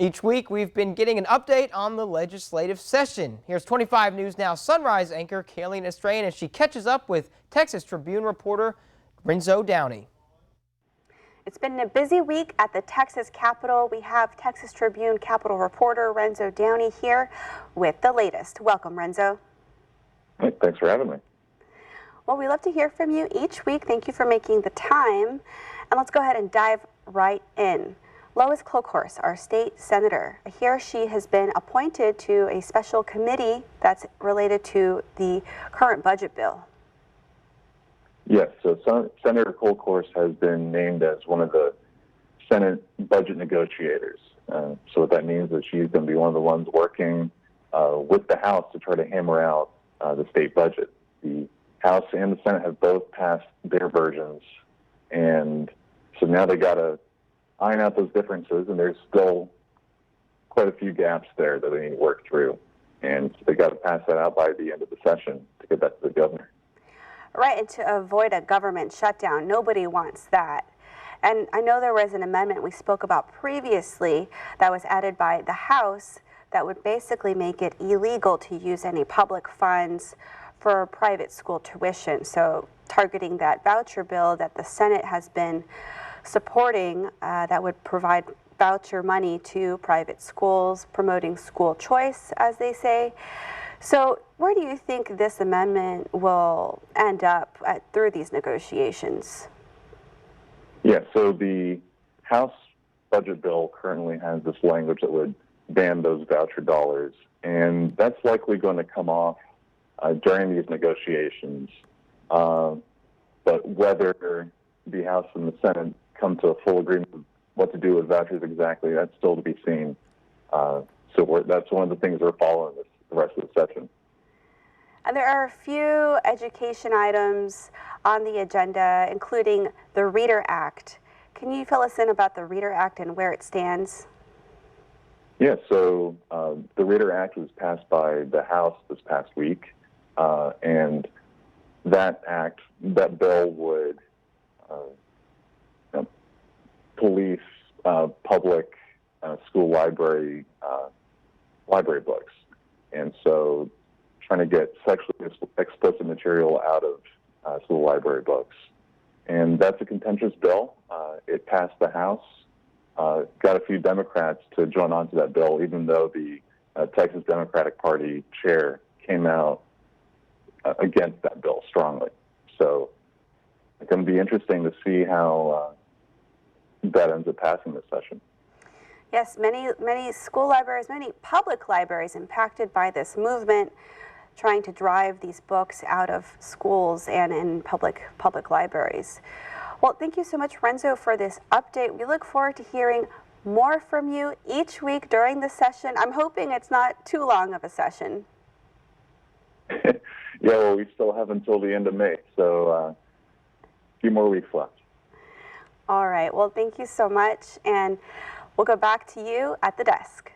Each week, we've been getting an update on the legislative session. Here's 25 News Now Sunrise anchor Kayleen Estrain as she catches up with Texas Tribune reporter Renzo Downey. It's been a busy week at the Texas Capitol. We have Texas Tribune Capitol reporter Renzo Downey here with the latest. Welcome, Renzo. Hey, thanks for having me. Well, we love to hear from you each week. Thank you for making the time. And let's go ahead and dive right in. Lois Clokhorst, our state senator, here she has been appointed to a special committee that's related to the current budget bill. Yes, so Senator Clokhorst has been named as one of the Senate budget negotiators. So what that means is she's going to be one of the ones working with the House to try to hammer out the state budget. The House and the Senate have both passed their versions, and so now they got to iron out those differences, and there's still quite a few gaps there that they need to work through. And they got to pass that out by the end of the session to get that to the governor. Right, and to avoid a government shutdown. Nobody wants that. And I know there was an amendment we spoke about previously that was added by the House that would basically make it illegal to use any public funds for private school tuition. So targeting that voucher bill that the Senate has been supporting that would provide voucher money to private schools, promoting school choice, as they say. So where do you think this amendment will end up through these negotiations? Yeah, so the House budget bill currently has this language that would ban those voucher dollars, and that's likely going to come off during these negotiations. But whether the House and the Senate come to a full agreement with what to do with vouchers exactly, that's still to be seen. That's one of the things we're following the rest of the session. And there are a few education items on the agenda, including the Reader Act. Can you fill us in about the Reader Act and where it stands? Yeah, so the Reader Act was passed by the House this past week, and that bill would police public school library books, and so trying to get sexually explicit material out of school library books. And that's a contentious bill. It passed the House, got a few Democrats to join onto that bill, even though the Texas Democratic Party chair came out against that bill strongly. So it's going to be interesting to see how that ends up passing this session. Yes, many school libraries, many public libraries impacted by this movement, trying to drive these books out of schools and in public libraries. Well, thank you so much, Renzo, for this update. We look forward to hearing more from you each week during the session. I'm hoping it's not too long of a session. Yeah, well, we still have until the end of May, so a few more weeks left. All right. Well, thank you so much, and we'll go back to you at the desk.